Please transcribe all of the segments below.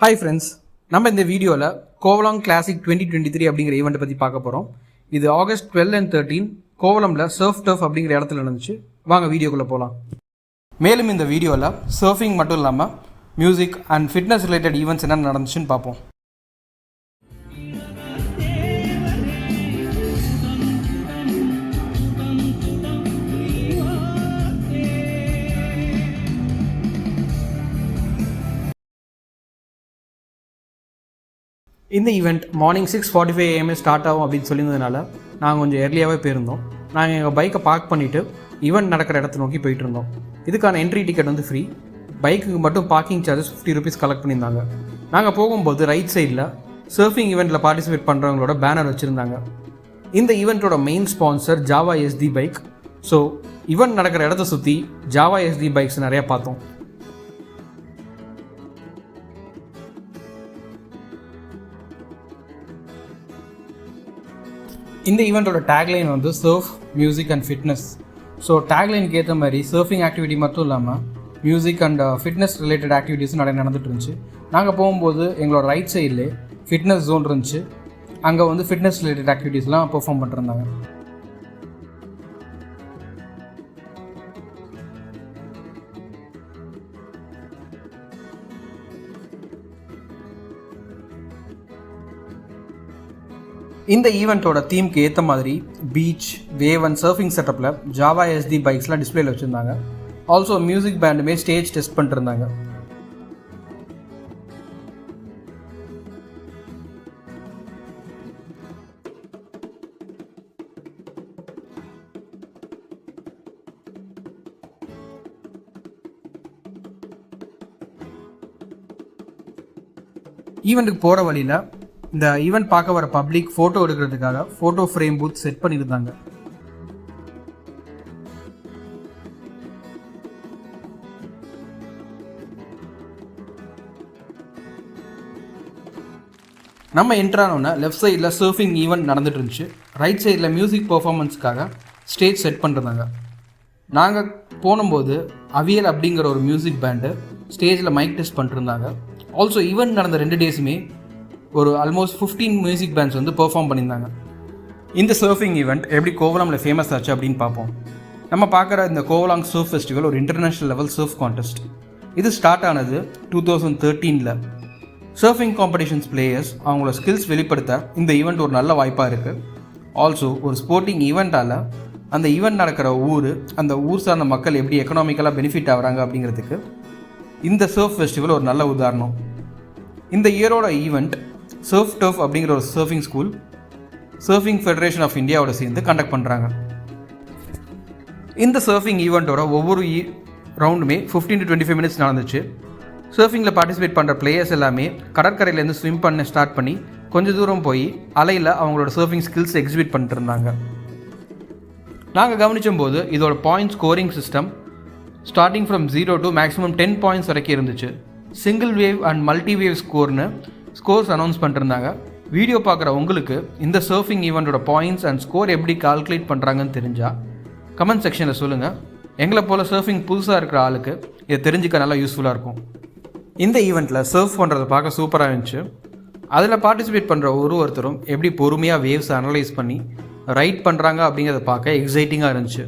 Hi friends, நம்ம இந்த வீடியோவில் Covelong Classic 2023 அப்படிங்கிற ஈவெண்ட்டை பற்றி பார்க்க போகிறோம். இது August 12 and 13 கோவலமில் சர்ஃப் டர்ஃப் அப்படிங்கிற இடத்துல நடந்துச்சு. வாங்க வீடியோக்குள்ளே போகலாம். மேலும் இந்த வீடியோவில் சர்ஃபிங் மட்டும் இல்லாமல் music and fitness related events என்ன நடந்துச்சுன்னு பார்ப்போம். இந்த ஈவெண்ட் மார்னிங் 6:45 AM ஸ்டார்ட் ஆகும் அப்படின்னு சொல்லியிருந்ததுனால நாங்கள் கொஞ்சம் ஏர்லியாகவே போயிருந்தோம். நாங்கள் எங்கள் பைக்கை பார்க் பண்ணிவிட்டு ஈவெண்ட் நடக்கிற இடத்த நோக்கி போயிட்டு இருந்தோம். இதுக்கான என்ட்ரி டிக்கெட் வந்து ஃப்ரீ. பைக்குக்கு மட்டும் பார்க்கிங் சார்ஜஸ் 50 rupees கலெக்ட் பண்ணியிருந்தாங்க. நாங்கள் போகும்போது ரைட் சைடில் சர்ஃபிங் ஈவெண்ட்டில் பார்ட்டிசிபேட் பண்ணுறவங்களோட பேனர் வச்சுருந்தாங்க. இந்த ஈவெண்ட்டோட main sponsor Jawa SD bike. So event நடக்கிற இடத்த சுற்றி ஜாவா SD பைக்ஸ் நிறையா பார்த்தோம். இந்த ஈவெண்ட்டோட டேக்லைன் வந்து surf music and fitness. So டேக்லைனுக்கு ஏற்ற மாதிரி சர்ஃபிங் ஆக்டிவிட்டி மட்டும் இல்லாமல் மியூசிக் அண்ட் ஃபிட்னஸ் ரிலேட்டட் ஆக்டிவிட்டீஸும் நிறைய நடந்துட்டு இருந்துச்சு. நாங்கள் போகும்போது எங்களோட ரைட் சைட்லேயே ஃபிட்னஸ் ஜோன் இருந்துச்சு. அங்கே வந்து ஃபிட்னஸ் ரிலேட்டட் ஆக்டிவிட்டீஸ்லாம் பெர்ஃபார்ம் பண்ணிருந்தாங்க. இந்த ஈவெண்ட்டோட தீம்க்கு ஏற்ற மாதிரி பீச், வேவ் அண்ட் சர்ஃபிங் செட்டப்பில் ஜாவா SD பைக்ஸ்லாம் டிஸ்பிளேல வச்சுருந்தாங்க. ஆல்சோ மியூசிக் பேண்டுமே ஸ்டேஜ் டெஸ்ட் பண்ணிருந்தாங்க. ஈவெண்ட்டுக்கு போகிற வழியில் இந்த ஈவெண்ட் பார்க்க வர பப்ளிக் ஃபோட்டோ எடுக்கிறதுக்காக ஃபோட்டோ ஃப்ரேம் பூத் செட் பண்ணியிருந்தாங்க. நம்ம என்ட்ரானோன்னா லெஃப்ட் சைடில் சர்ஃபிங் ஈவெண்ட் நடந்துட்டு இருந்துச்சு. ரைட் சைடில் மியூசிக் பர்ஃபார்மன்ஸ்க்காக ஸ்டேஜ் செட் பண்ணிருந்தாங்க. நாங்கள் போனும்போது அவியல் அப்படிங்கிற ஒரு மியூசிக் பேண்டு ஸ்டேஜில் மைக் டெஸ்ட் பண்ணிருந்தாங்க. ஆல்சோ ஈவெண்ட் நடந்த 2 டேஸுமே ஒரு ஆல்மோஸ்ட் 15 மியூசிக் பேண்ட்ஸ் வந்து பெர்ஃபார்ம் பண்ணியிருந்தாங்க. இந்த சர்ஃபிங் ஈவெண்ட் எப்படி கோவலமில் ஃபேமஸ் ஆச்சு அப்படின்னு பார்ப்போம். நம்ம பார்க்குற இந்த கோவலாங் சர்ஃப் ஃபெஸ்டிவல் ஒரு இன்டர்நேஷ்னல் லெவல் சர்ஃப் கான்டெஸ்ட். இது ஸ்டார்ட் ஆனது 2013. சர்ஃபிங் காம்படிஷன்ஸ் பிளேயர்ஸ் அவங்களோட ஸ்கில்ஸ் வெளிப்படுத்த இந்த ஈவெண்ட் ஒரு நல்ல வாய்ப்பாக இருக்குது. ஆல்சோ ஒரு ஸ்போர்ட்டிங் ஈவெண்ட்டால் அந்த ஈவெண்ட் நடக்கிற அந்த ஊர் சார்ந்த மக்கள் எப்படி எக்கனாமிக்கலாக பெனிஃபிட் ஆகிறாங்க அப்படிங்கிறதுக்கு இந்த சர்ஃப் ஃபெஸ்டிவல் ஒரு நல்ல உதாரணம். இந்த இயரோட ஈவெண்ட் சர்ஃப் டர்ஃப் அப்படிங்கிற ஒரு surfing school surfing federation of இந்தியாவோட சேர்ந்து கண்டக்ட் பண்ணுறாங்க. இந்த சர்ஃபிங் ஈவெண்ட்டோட ஒவ்வொரு ரவுண்டுமே 15 to 25 minutes நடந்துச்சு. சர்ஃபிங்கில் பார்ட்டிசிபேட் பண்ணுற பிளேயர்ஸ் எல்லாமே கடற்கரையிலேருந்து ஸ்விம் பண்ண ஸ்டார்ட் பண்ணி கொஞ்சம் தூரம் போய் அலையில் அவங்களோட சர்ஃபிங் ஸ்கில்ஸ் எக்ஸிபிட் பண்ணிட்டு இருந்தாங்க. நாங்கள் கவனிச்சும் போது இதோட point scoring system starting from 0 to maximum 10 points வரைக்கும் இருந்துச்சு. Single wave and multi wave scores announce பண்ணிருந்தாங்க. வீடியோ பார்க்குற உங்களுக்கு இந்த சர்ஃபிங் ஈவெண்ட்டோட பாயிண்ட்ஸ் அண்ட் ஸ்கோர் எப்படி கால்குலேட் பண்ணுறாங்கன்னு தெரிஞ்சால் கமெண்ட் செக்ஷனில் சொல்லுங்கள். எங்களை போல் சர்ஃபிங் புதுசாக இருக்கிற ஆளுக்கு இதை தெரிஞ்சுக்க நல்லா யூஸ்ஃபுல்லாக இருக்கும். இந்த ஈவெண்ட்டில் சர்ஃப் பண்ணுறதை பார்க்க சூப்பராக இருந்துச்சு. அதில் பார்ட்டிசிபேட் பண்ணுற ஒருத்தரும் எப்படி பொறுமையாக வேவ்ஸை அனலைஸ் பண்ணி ரைட் பண்ணுறாங்க அப்படிங்கிறத பார்க்க எக்ஸைட்டிங்காக இருந்துச்சு.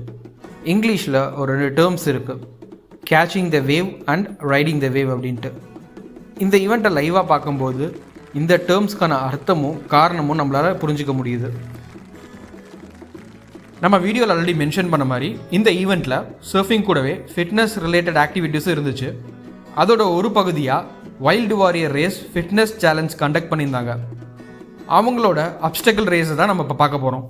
இங்கிலீஷில் ஒரு 2 டேர்ம்ஸ் இருக்குது, caching the wave and riding the wave அப்படின்ட்டு. இந்த ஈவெண்ட்டை லைவாக பார்க்கும்போது இந்த டேர்ம்ஸ்க்கான அர்த்தமும் காரணமும் நம்மளால் புரிஞ்சிக்க முடியுது. நம்ம வீடியோவில் ஆல்ரெடி மென்ஷன் பண்ண மாதிரி இந்த ஈவெண்ட்டில் சர்ஃபிங் கூடவே ஃபிட்னஸ் ரிலேட்டட் ஆக்டிவிட்டீஸும் இருந்துச்சு. அதோட ஒரு பகுதியாக wild warrior race fitness challenge conduct பண்ணியிருந்தாங்க. அவங்களோட அப்டக்கிள் ரேஸை தான் நம்ம இப்போ பார்க்க போகிறோம்.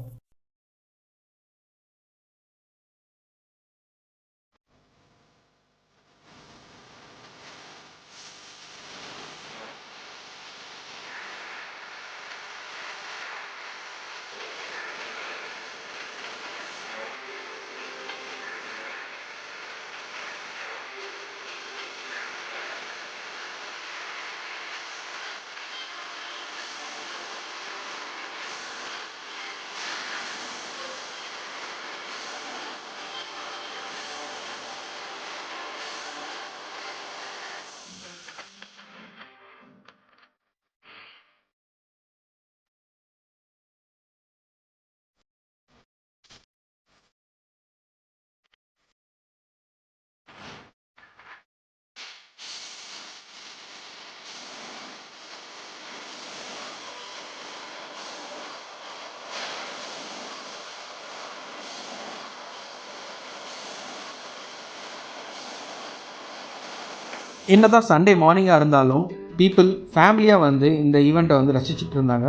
என்னதான் சண்டே மார்னிங்காக இருந்தாலும் பீப்புள் ஃபேமிலியாக வந்து இந்த ஈவெண்ட்டை வந்து ரசிச்சுட்டு இருந்தாங்க.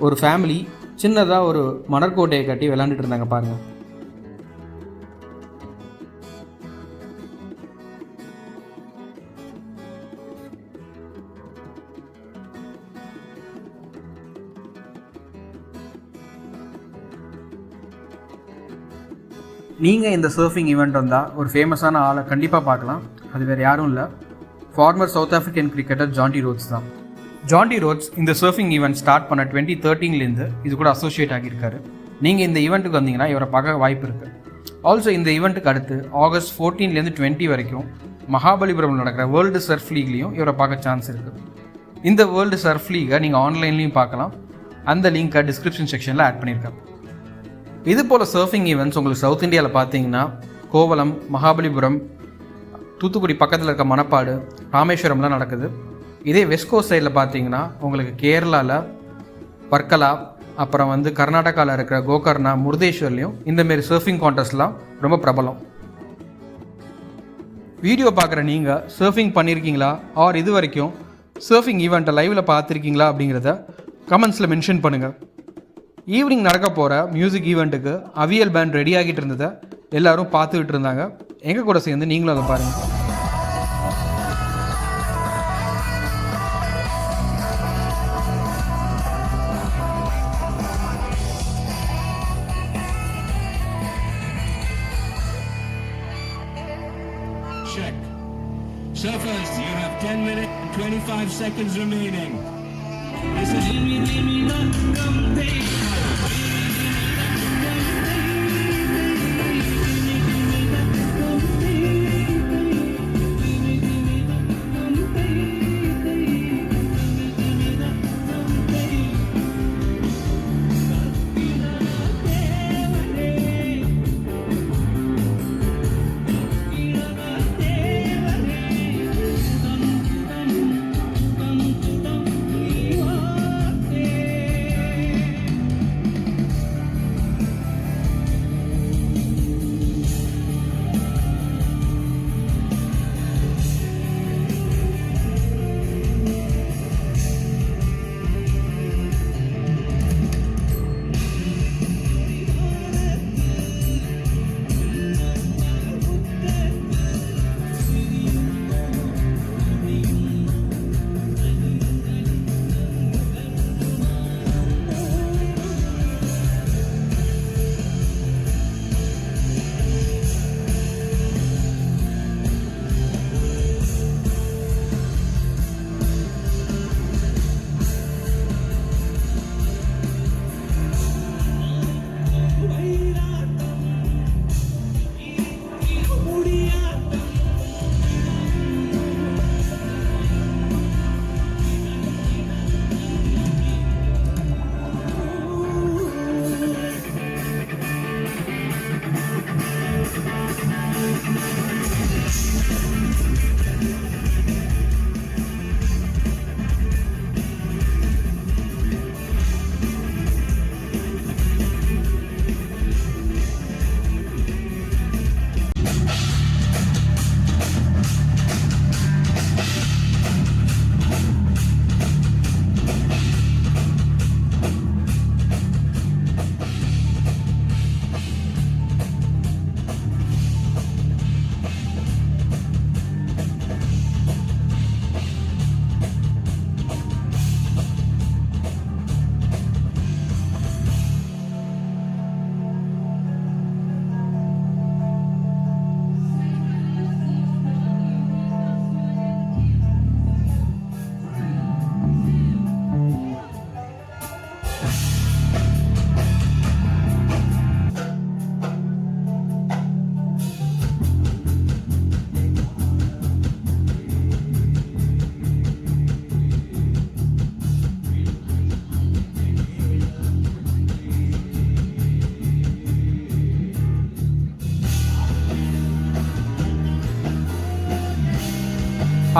ஒரு ஃபேமிலி சின்னதாக ஒரு மணற்கோட்டையை கட்டி விளாண்டுட்டு இருந்தாங்க பாருங்கள். நீங்கள் இந்த சர்ஃபிங் ஈவெண்ட் வந்தால் ஒரு ஃபேமஸான ஆளை கண்டிப்பாக பார்க்கலாம். அது வேறு யாரும் இல்லை, former South African cricketer Jonty Rhodes தான். ஜான்டி ரோட்ஸ் இந்த சர்ஃபிங் ஈவெண்ட் ஸ்டார்ட் பண்ண 2013 இது கூட அசோசியேட் ஆகியிருக்காரு. நீங்கள் இந்த ஈவெண்ட்டுக்கு வந்தீங்கன்னா இவரை பார்க்க வாய்ப்பு இருக்குது. ஆல்சோ இந்த ஈவெண்ட்டுக்கு அடுத்து ஆகஸ்ட் 14 20 வரைக்கும் மகாபலிபுரம் நடக்கிற வேர்ல்டு சர்ஃப் லீக்லேயும் இவரை பார்க்க சான்ஸ் இருக்குது. இந்த வேர்ல்டு சர்ஃப் லீகை நீங்கள் ஆன்லைன்லேயும் பார்க்கலாம். அந்த லிங்க்கை டிஸ்கிரிப்ஷன் செக்ஷனில் ஆட் பண்ணியிருக்கேன். இது போல் சர்ஃபிங் ஈவெண்ட்ஸ் உங்களுக்கு சவுத் இந்தியாவில் பார்த்தீங்கன்னா கோவலம், மகாபலிபுரம், தூத்துக்குடி பக்கத்தில் இருக்க மணப்பாடு, ராமேஸ்வரம்லாம் நடக்குது. இதே வெஸ்ட் கோஸ்ட் சைடில் பார்த்தீங்கன்னா உங்களுக்கு கேரளாவில் வர்க்கலா, அப்புறம் வந்து கர்நாடகாவில் இருக்கிற கோகர்ணா, முருதேஸ்வர்லேயும் இந்தமாரி சர்ஃபிங் கான்டெஸ்ட்லாம் ரொம்ப பிரபலம். வீடியோ பார்க்குற நீங்கள் சர்ஃபிங் பண்ணியிருக்கீங்களா ஆர் இது வரைக்கும் சர்ஃபிங் ஈவெண்ட்டை லைவில் பார்த்துருக்கீங்களா அப்படிங்கிறத கமெண்ட்ஸில் மென்ஷன் பண்ணுங்கள். ஈவினிங் நடக்க போகிற மியூசிக் ஈவெண்ட்டுக்கு அவியல் பேண்ட் ரெடி ஆகிட்டு இருந்ததை எல்லோரும் பார்த்துக்கிட்டு இருந்தாங்க. எங்கள் கூட சேர்ந்து நீங்களும் அதை பாருங்கள். Check. Surfers, you have 10 minutes and 25 seconds remaining. This is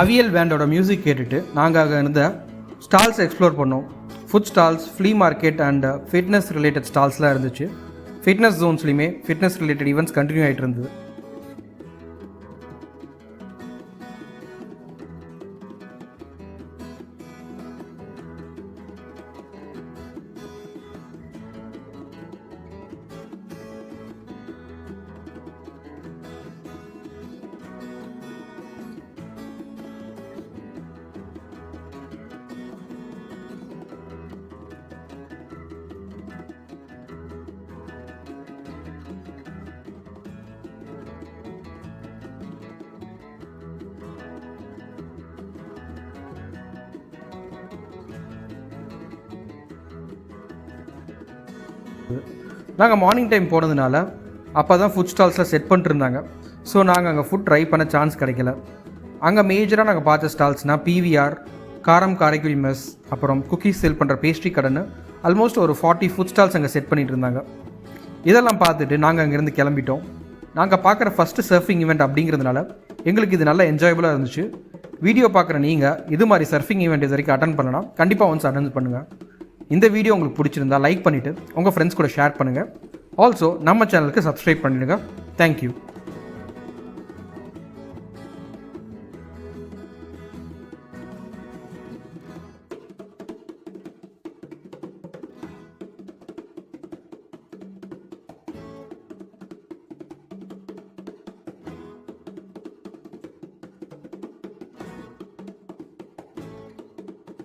Avial பேண்டோட மியூசிக் கேட்டுட்டு நாங்கள் அங்கே இருந்த ஸ்டால்ஸ் எக்ஸ்ப்ளோர் பண்ணோம். Food stalls, flea market and fitness related ஸ்டால்ஸ்லாம் இருந்துச்சு. ஃபிட்னஸ் ஜோன்ஸ்லையுமே ஃபிட்னஸ் ரிலேட்டட் ஈவெண்ட்ஸ் கண்டினியூ ஆகிட்டு இருந்தது. நாங்கள் மார்னிங் டைம் போனதுனால அப்போ தான் ஃபுட் ஸ்டால்ஸில் செட் பண்ணிட்டுருந்தாங்க. ஸோ நாங்கள் அங்கே ஃபுட் ட்ரை பண்ண சான்ஸ் கிடைக்கல. அங்கே மேஜராக நாங்கள் பார்த்த ஸ்டால்ஸ்னால் பிவிஆர், காரம் காரைக்குடி மெஸ், அப்புறம் குக்கீஸ் சேல் பண்ணுற பேஸ்ட்ரி கடைன்னு ஆல்மோஸ்ட் ஒரு 40 ஃபுட் ஸ்டால்ஸ் அங்கே செட் பண்ணிகிட்டு இருந்தாங்க. இதெல்லாம் பார்த்துட்டு நாங்கள் அங்கேருந்து கிளம்பிட்டோம். நாங்கள் பார்க்குற ஃபஸ்ட்டு சர்ஃபிங் ஈவெண்ட் அப்படிங்கிறதுனால எங்களுக்கு இது நல்லா என்ஜாயபுளாக இருந்துச்சு. வீடியோ பார்க்குற நீங்கள் இது மாதிரி சர்ஃபிங் ஈவெண்ட் இது வரைக்கும் அட்டன் பண்ணலாம், கண்டிப்பாக ஒன்ஸ் அட்டன் பண்ணுங்கள். இந்த வீடியோ உங்களுக்கு பிடிச்சிருந்தா லைக் பண்ணிவிட்டு உங்கள் ஃப்ரெண்ட்ஸ் கூட ஷேர் பண்ணுங்கள். ஆல்சோ நம்ம சேனலுக்கு சப்ஸ்கிரைப் பண்ணிடுங்க. தேங்க்யூ.